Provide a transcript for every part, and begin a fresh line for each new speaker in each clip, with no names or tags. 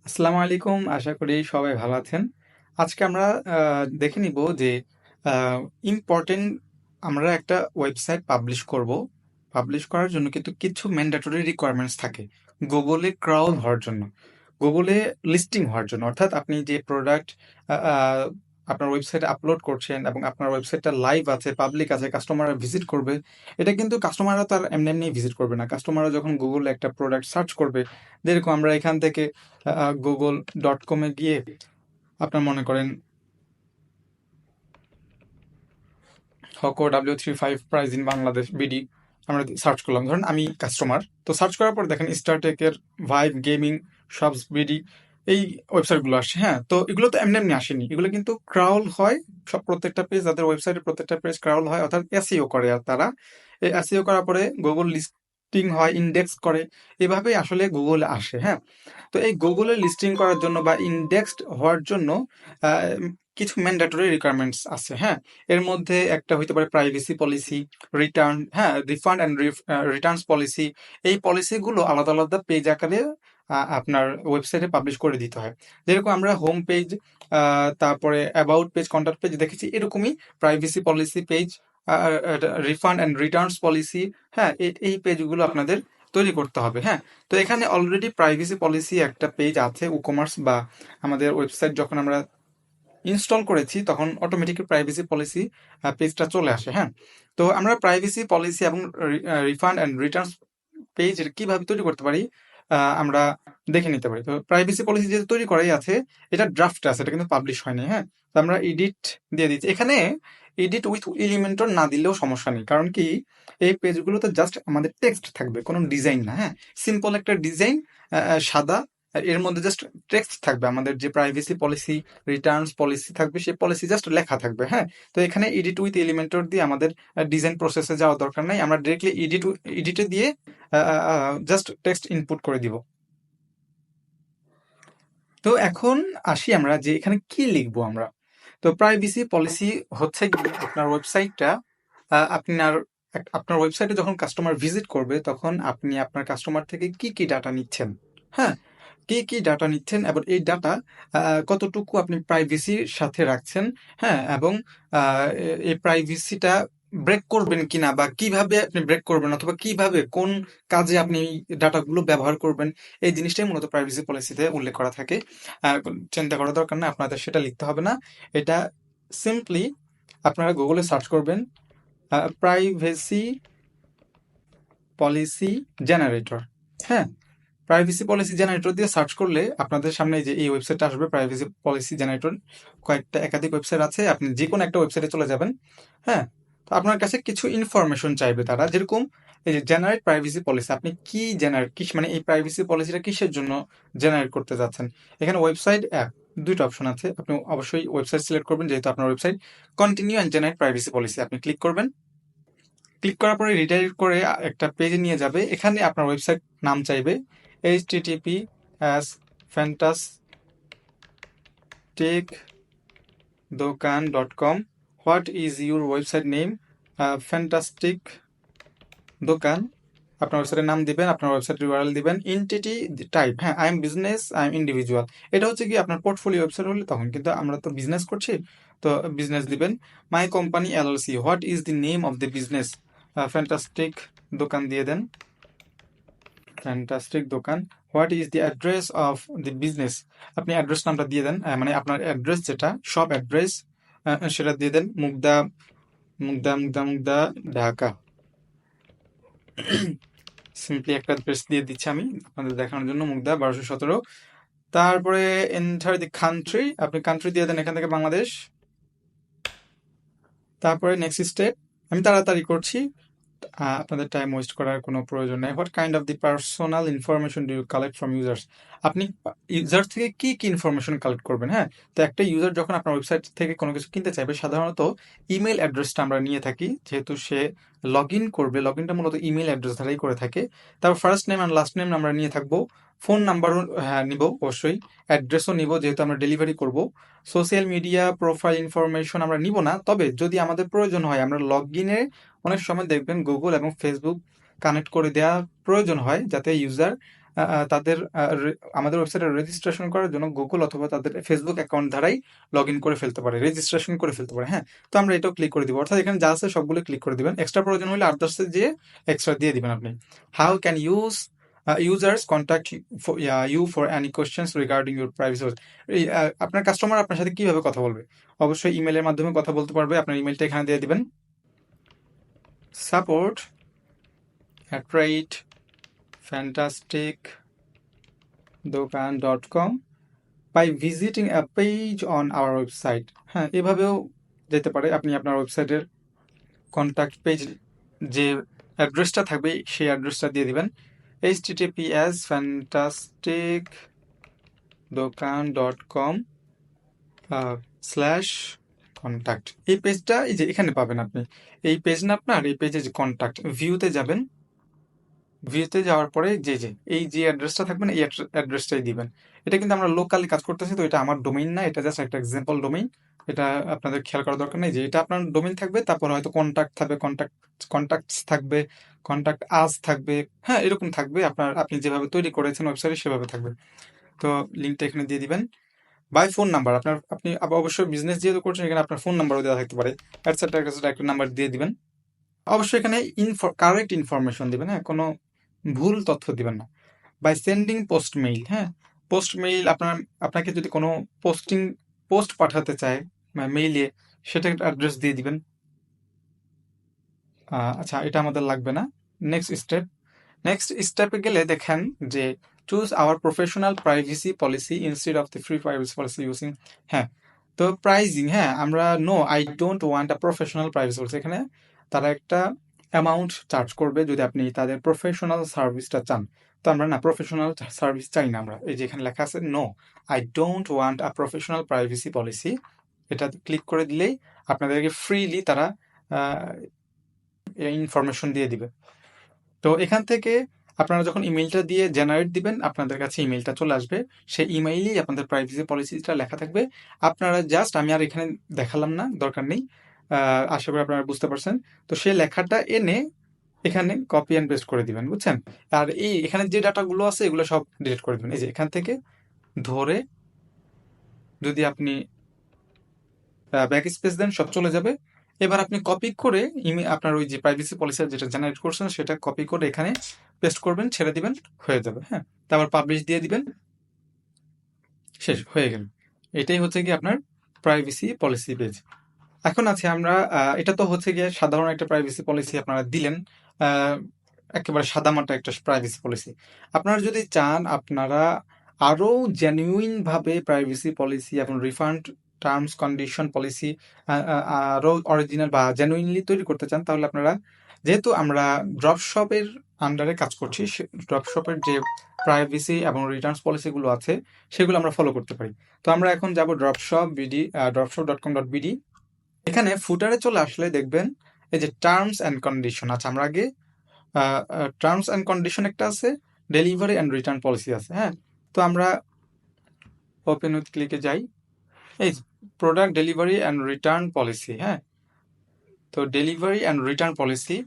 আসসালামু আলাইকুম। আশা করি সবাই ভালো আছেন। আজকে আমরা দেখে নিব যে আ ইম্পোর্টেন্ট আমরা একটা ওয়েবসাইট পাবলিশ করব। পাবলিশ করার জন্য কিন্তু কিছু ম্যান্ডেটরি রিকোয়ারমেন্টস থাকে। Google এ ক্রাউল হওয়ার জন্য, Google এ লিস্টিং হওয়ার জন্য। অর্থাৎ আপনি যে প্রোডাক্ট আ আ আপনার ওয়েবসাইটে আপলোড করছেন এবং আপনার ওয়েবসাইটটা লাইভ আছে, পাবলিক আছে, কাস্টমাররা ভিজিট করবে। এটা কিন্তু কাস্টমাররা তো আর এমনি ভিজিট করবে না। কাস্টমাররা যখন Google এ একটা প্রোডাক্ট সার্চ করবে, যেরকম আমরা এখান থেকে google.com এ গিয়ে আপনার মনে করেন Hoco W35 price in Bangladesh BD আমরা সার্চ করলাম। ধরেন আমি কাস্টমার, তো সার্চ করার পর দেখেন স্টারটেকের ভাইব গেমিং শপস বিডি এই ওয়েবসাইটগুলো আসছে। হ্যাঁ, তো এগুলো তো এমনি আসেনি, এগুলো কিন্তু ক্রাউল হয়। সব প্রত্যেকটা পেজ, তাদের ওয়েবসাইটের প্রত্যেকটা পেজ ক্রাউল হয়, অর্থাৎ এসইও করে। আর তারা এই এসইও করার পরে গুগল লিস্টিং হয়, ইন্ডেক্স করে, এভাবেই আসলে গুগল আসে। হ্যাঁ, তো এই গুগলে লিস্টিং করার জন্য বা ইন্ডেক্সড হওয়ার জন্য আহ, কিছু ম্যান্ডেটরি রিকোয়ারমেন্টস আছে। হ্যাঁ, এর মধ্যে একটা হইতে পারে প্রাইভেসি পলিসি, রিটার্ন, হ্যাঁ, রিফান্ড অ্যান্ড রিটার্নস পলিসি। এই পলিসিগুলো আলাদা আলাদা পেজ আকারে আপনার ওয়েবসাইটে পাবলিশ করে দিতে হয়। যেরকম আমরা হোম পেজ, তারপরে অ্যাবাউট পেজ, কন্ট্যাক্ট পেজ দেখেছি, এরকমই privacy policy page, refund and Returns policy, হ্যাঁ, এই পেজগুলো আপনাদের তৈরি করতে হবে। হ্যাঁ, তো এখানে অলরেডি প্রাইভেসি পলিসি একটা পেজ আছে। কমার্স বা আমাদের ওয়েবসাইট যখন আমরা ইনস্টল করেছি তখন অটোমেটিক প্রাইভেসি পলিসি পেজটা চলে আসে। হ্যাঁ, তো আমরা প্রাইভেসি পলিসি এবং রিফান্ড অ্যান্ড রিটার্ন পেজ কিভাবে তৈরি করতে পারি আমরা দেখে নিতে পারি। তো প্রাইভেসি পলিসি যেহেতু তৈরি করাই আছে, এটা ড্রাফট আছে, এটা কিন্তু পাবলিশ হয়নি। হ্যাঁ, তো আমরা এডিট দিয়ে দিচ্ছি এখানে। এডিট উইথ এলিমেন্টর না দিলেও সমস্যা নেই, কারণ কি এই পেজগুলোতে জাস্ট আমাদের টেক্সট থাকবে, কোনো ডিজাইন না। হ্যাঁ, সিম্পল একটা ডিজাইন, সাদা, আর এর মধ্যে জাস্ট টেক্সট থাকবে, আমাদের যে প্রাইভেসি পলিসি, রিটার্নস পলিসি থাকবে, সেই পলিসি জাস্ট লেখা থাকবে। হ্যাঁ, তো এখানে এডিট উইথ এলিমেন্টর দিয়ে আমাদের ডিজাইন প্রসেসে যাওয়ার দরকার নাই, আমরা ডিরেক্টলি এডিটে দিয়ে জাস্ট টেক্সট ইনপুট করে দিব। তো এখন আসি আমরা যে এখানে কি লিখবো আমরা। তো প্রাইভেসি পলিসি হচ্ছে কি, আপনার ওয়েবসাইটটা আপনার আপনার ওয়েবসাইটে যখন কাস্টমার ভিজিট করবে তখন আপনি আপনার কাস্টমার থেকে কি কি ডাটা নিচ্ছেন। হ্যাঁ, কি কি ডাটা নিচ্ছেন এবং এই ডাটা কতটুকু আপনি প্রাইভেসির সাথে রাখছেন। হ্যাঁ, এবং এই প্রাইভেসিটা ব্রেক করবেন কিনা বা কিভাবে আপনি ব্রেক করবেন, অথবা কিভাবে কোন কাজে আপনি এই ডাটাগুলো ব্যবহার করবেন, এই জিনিসটাই মূলত প্রাইভেসি পলিসিতে উল্লেখ করা থাকে। চিন্তা করার দরকার না, আপনাদের সেটা লিখতে হবে না। এটা সিম্পলি আপনারা গুগলে সার্চ করবেন প্রাইভেসি পলিসি জেনারেটর। হ্যাঁ, প্রাইভেসি পলিসি জেনারেটর দিয়ে সার্চ করলে আপনাদের সামনে যে এই ওয়েবসাইটটা আসবে, প্রাইভেসি পলিসি জেনারেটর। কয়েকটা একাধিক ওয়েবসাইট আছে, আপনি যে কোনো একটা ওয়েবসাইটে চলে যাবেন। হ্যাঁ, তো আপনার কাছে কিছু ইনফরমেশন চাইবে তারা, যেরকম এই যে জেনারেট প্রাইভেসি পলিসি, আপনি কি জেনারেট, কি মানে এই প্রাইভেসি পলিসিটা কিসের জন্য জেনারেট করতে যাচ্ছেন। এখানে ওয়েবসাইট অ্যাপ দুইটা অপশন আছে, আপনি অবশ্যই ওয়েবসাইট সিলেক্ট করবেন, যেহেতু আপনার website. Continue and generate privacy policy আপনি ক্লিক করবেন। ক্লিক করার পরে রিডাইরেক্ট করে একটা পেজে নিয়ে যাবে। এখানে আপনার ওয়েবসাইট নাম চাইবে https://fantasticdokan.com। What is your website name? Fantastic দোকান। আপনার ওয়েবসাইটের নাম দিবেন, আপনার ওয়েবসাইট ইউআরএল দিবেন। এন্টিটি টাইপ, হ্যাঁ, I am business, I am individual. এটা হচ্ছে কি আপনার পোর্টফোলিও ওয়েবসাইট হলে তখন, কিন্তু আমরা তো বিজনেস করছি, তো বিজনেস দিবেন। My company LLC, what is the name of the business? Fantastic দোকান দিয়ে দেন, ফ্যান্টাস্টিক দোকান। What is the address of the business? আপনি অ্যাড্রেস নামটা দিয়ে দেন, মানে আপনার অ্যাড্রেস যেটা শপ অ্যাড্রেস সেটা দিয়ে দেন। মুগদা মুগদা মুগদা মুগদা ঢাকা। সিম্পলি একটা অ্যাড্রেস দিয়ে দিচ্ছি আমি আপনাদের দেখানোর জন্য, মুগদা 1217। তারপরে এন্টার দি কান্ট্রি, আপনি কান্ট্রি দিয়ে দেন এখান থেকে বাংলাদেশ। তারপরে নেক্সট স্টেপ, আমি তাড়াতাড়ি করছি, আপনাদের টাইম ওয়েস্ট করার কোনো প্রয়োজন নেই। What kind of the personal information do you collect from users? আপনি ইউজার থেকে কি কি ইনফরমেশন কালেক্ট করবেন। হ্যাঁ, তো একটা ইউজার যখন আপনার ওয়েবসাইট থেকে কোনো কিছু কিনতে চাইবে, সাধারণত ইমেল অ্যাড্রেসটা আমরা নিয়ে থাকি, যেহেতু সে লগ ইন করবে, লগ ইনটা মূলত ইমেল অ্যাড্রেস দ্বারাই করে থাকে। তারপর ফার্স্ট নেম আর লাস্ট নেম আমরা নিয়ে থাকবো। ফোন নাম্বারও হ্যাঁ নিব অবশ্যই, অ্যাড্রেসও নিব, যেহেতু আমরা ডেলিভারি করব। সোশ্যাল মিডিয়া প্রোফাইল ইনফরমেশন আমরা নিব না, তবে যদি আমাদের প্রয়োজন হয়, আমরা লগ ইনে অনেক সময় দেখবেন গুগল এবং ফেসবুক কানেক্ট করে দেওয়া প্রয়োজন হয়, যাতে ইউজার তাদের আমাদের ওয়েবসাইটে রেজিস্ট্রেশন করার জন্য গুগল অথবা তাদের ফেসবুক অ্যাকাউন্ট দ্বারাই লগ ইন করে ফেলতে পারে, রেজিস্ট্রেশন করে ফেলতে পারে। হ্যাঁ, তো আমরা এটাও ক্লিক করে দিব, অর্থাৎ এখানে যা আছে সবগুলো ক্লিক করে দিবেন। এক্সট্রা প্রয়োজন হলে আদার্সে যেয়ে এক্সট্রা দিয়ে দিবেন আপনি। How can users contact you for any questions regarding your privacy. আপনার কাস্টমার আপনার সাথে কিভাবে কথা বলবে? অবশ্যই ইমেলের মাধ্যমে কথা বলতে পারবে। আপনার ইমেলটা এখানে দিয়ে দিবেন, support@fantasticdokan.com by visiting a page on our website। হ্যাঁ, এভাবেও যেতে পারে। আপনি আপনার ওয়েবসাইটের কন্ট্যাক্ট পেজ যে অ্যাড্রেসটা থাকবে সেই অ্যাড্রেসটা দিয়ে দিবেন, https://fantasticdokan.com/contact। এই পেজটা এই যে এখানে পাবেন আপনি। এই পেজ না আপনার, এই পেজে যে কন্ট্যাক্ট ভিউতে যাবেন, ভিউতে যাওয়ার পরে এই যে অ্যাড্রেসটা থাকবে না, এই অ্যাড্রেসটাই দিবেন। এটা কিন্তু আমরা লোকালি কাজ করতেছি, তো এটা আমার ডোমেইন না, এটা জাস্ট একটা এক্সাম্পল ডোমেইন। এটা আপনাদের খেয়াল করার দরকার নেই যে এটা আপনার ডোমেইন থাকবে, তারপর হয়তো কন্ট্যাক্ট থাকবে, কন্ট্যাক্টস থাকবে, কন্ট্যাক্ট আস থাকবে। হ্যাঁ, এরকম থাকবে। আপনি যেভাবে তৈরি করেছেন ওয়েবসাইটে সেভাবে থাকবে। তো লিঙ্কটা এখানে দিয়ে দিবেন। বাই ফোন নাম্বার, আপনি অবশ্যই বিজনেস যেহেতু করছেন এখানে আপনার ফোন নাম্বারও দেওয়া থাকতে পারে, এটসেট্রা একটা নাম্বার দিয়ে দিবেন। অবশ্যই এখানে কারেক্ট ইনফরমেশন দিবেন, হ্যাঁ, কোনো ভুল তথ্য দিবেন না। বাই সেন্ডিং পোস্ট মেইল, হ্যাঁ, পোস্ট মেইল আপনাকে যদি কোনো পোস্ট পাঠাতে চায় মেইলে, সেটা একটা অ্যাড্রেস দিয়ে দিবেন। আচ্ছা, এটা আমাদের লাগবে না। নেক্সট স্টেপে গেলে দেখেন যে choose hour professional privacy policy instead of the free privacy policy using. হ্যাঁ, তো প্রাইজিং, হ্যাঁ, আমরা I don't want a professional privacy policy. এখানে তারা একটা অ্যামাউন্ট চার্জ করবে যদি আপনি তাদের প্রফেশনাল সার্ভিসটা চান। তো আমরা না প্রফেশনাল সার্ভিস চাই না। আমরা এই যে এখানে লেখা আছে no, I don't want a professional privacy policy, এটা ক্লিক করে দিলেই আপনাদেরকে ফ্রিলি তারা ইনফরমেশন দিয়ে দিবে। তো এখান থেকে আপনারা যখন ইমেলটা দিয়ে জেনারেট দিবেন, আপনাদের কাছে ইমেলটা চলে আসবে। সেই ইমেইলেই আপনাদের প্রাইভেসি পলিসিটা লেখা থাকবে। আপনারা জাস্ট, আমি আর এখানে দেখালাম না, দরকার নেই, আশা করি আপনারা বুঝতে পারছেন। তো সেই লেখাটা এনে এখানে কপি অ্যান্ড পেস্ট করে দিবেন, বুঝছেন? আর এখানে যে ডাটাগুলো আছে এগুলো সব ডিলিট করে দিবেন। এই যে এখান থেকে ধরে যদি আপনি ব্যাক স্পেস দেন, সব চলে যাবে। এবার আপনি কপি করে আপনার ওই যে প্রাইভেসি পলিসি যেটা জেনারেট করছেন সেটা কপি করে এখানে পেস্ট করবেন, ছেড়ে দিবেন, হয়ে যাবে। হ্যাঁ, তারপর পাবলিশ দিয়ে দিবেন, শেষ হয়ে গেল। এটাই হচ্ছে কি আপনার প্রাইভেসি পলিসি পেজ। এখন আছে আমরা এটা তো হচ্ছে গিয়ে সাধারণ একটা প্রাইভেসি পলিসি আপনারা দিলেন, একেবারে সাদামাটা একটা প্রাইভেসি পলিসি। আপনারা যদি চান আপনারা আরো জেনুইন ভাবে প্রাইভেসি পলিসি এবং রিফান্ড টার্মস কন্ডিশন পলিসি আরো অরিজিনাল বা জেনুইনলি তৈরি করতে চান, তাহলে আপনারা, যেহেতু আমরা ড্রপশপের আন্ডারে কাজ করছি, ড্রপশপের যে প্রাইভেসি এবং রিটার্নস পলিসিগুলো আছে সেগুলো আমরা ফলো করতে পারি। তো আমরা এখন যাব dropshop.com.bd। এখানে ফুটারে চলে আসলে দেখবেন এই যে টার্মস অ্যান্ড কন্ডিশন। আচ্ছা, আমরা আগে টার্মস অ্যান্ড কন্ডিশন একটা আছে, ডেলিভারি অ্যান্ড রিটার্ন পলিসি আছে। হ্যাঁ, তো আমরা ওপেন উইথ ক্লিকে যাই, এই product delivery and return policy. হ্যাঁ, তো ডেলিভারি অ্যান্ড রিটার্ন পলিসি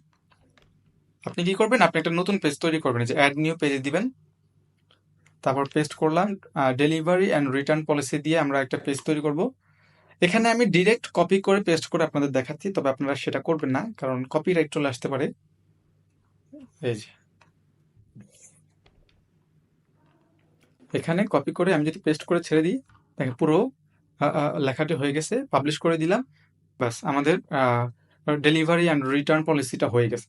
আপনি কি করবেন, আপনি একটা নতুন পেজ তৈরি করবেন, যে অ্যাড নিউ পেজে দিবেন, তারপর পেস্ট করলাম। ডেলিভারি অ্যান্ড রিটার্ন পলিসি দিয়ে আমরা একটা পেজ তৈরি করব। এখানে আমি ডিরেক্ট কপি করে পেস্ট করে আপনাদের দেখাচ্ছি, তবে আপনারা সেটা করবেন না, কারণ কপিরাইট চলে আসতে পারে। এই যে এখানে কপি করে আমি যদি পেস্ট করে ছেড়ে দিই, দেখেন পুরো লেখাটি হয়ে গেছে, পাবলিশ করে দিলাম, ব্যাস আমাদের ডেলিভারি অ্যান্ড রিটার্ন পলিসিটা হয়ে গেছে।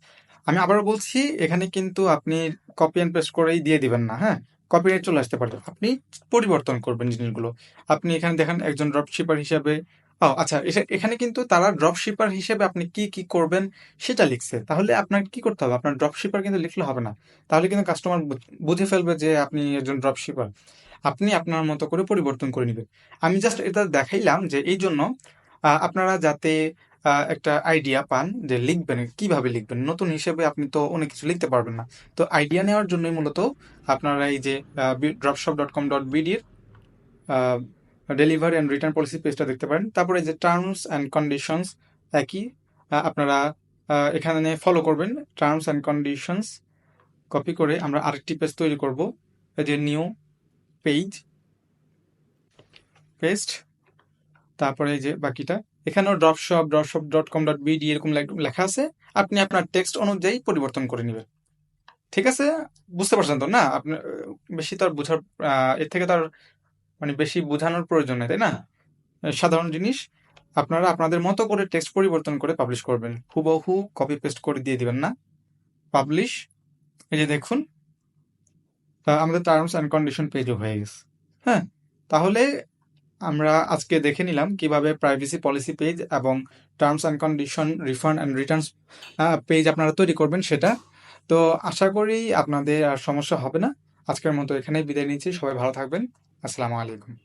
আমি আবারও বলছি, এখানে কিন্তু আপনি কপি অ্যান্ড পেস্ট করেই দিয়ে দিবেন না। হ্যাঁ, কপিরাইট চলে আসতে পারে, আপনি পরিবর্তন করবেন জিনিসগুলো। আপনি এখানে দেখেন একজন ড্রপ শিপার হিসাবে, আচ্ছা, এখানে কিন্তু তারা ড্রপ শিপার হিসেবে আপনি কি কি করবেন সেটা লিখছে। তাহলে আপনার কি করতে হবে, আপনার ড্রপ শিপার কিন্তু লিখলে হবে না, তাহলে কিন্তু কাস্টমার বুঝে ফেলবে যে আপনি একজন ড্রপ শিপার। আপনি আপনার মতো করে পরিবর্তন করে নেবেন। আমি জাস্ট এটা দেখাইলাম যে এই জন্য আপনারা যাতে একটা আইডিয়া পান যে লিখবেন কিভাবে লিখবেন। নতুন হিসেবে আপনি তো অনেক কিছু লিখতে পারবেন না, তো আইডিয়া নেওয়ার জন্যই মূলত আপনারা এই যে dropshop.com.bd-র ডেলিভারি অ্যান্ড রিটার্ন পলিসি পেজটা দেখতে পারেন। তারপরে যে টার্মস অ্যান্ড কন্ডিশনস একই, আপনারা এখানে ফলো করবেন। টার্মস অ্যান্ড কন্ডিশনস কপি করে আমরা আরেকটি পেজ তৈরি করব। এই যে নিউ পেজ পেস্ট, তারপরে এই যে বাকিটা এখানেও dropshop.com.bd এরকম লেখা আছে, আপনি আপনার টেক্সট অনুযায়ী পরিবর্তন করে নেবেন। ঠিক আছে, বুঝতে পারছেন তো? না আপনার বেশি তো আর বোঝার এর থেকে তো আর মানে বেশি বোঝানোর প্রয়োজন নেই, তাই না? সাধারণ জিনিস, আপনারা আপনাদের মতো করে টেক্সট পরিবর্তন করে পাবলিশ করবেন, হুবহু কপি পেস্ট করে দিয়ে দিবেন না। পাবলিশ, এই যে দেখুন আমাদের টার্মস অ্যান্ড কন্ডিশন পেজও হয়ে গেছে। হ্যাঁ, তাহলে আমরা আজকে দেখে নিলাম কিভাবে প্রাইভেসি পলিসি পেজ এবং terms and condition, refund and Returns page আপনারা তৈরি করবেন সেটা। তো আশা করি আপনাদের আর সমস্যা হবে না। আজকের মতো এখানেই বিদায় নিচ্ছি, সবাই ভালো থাকবেন। আসসালামু আলাইকুম।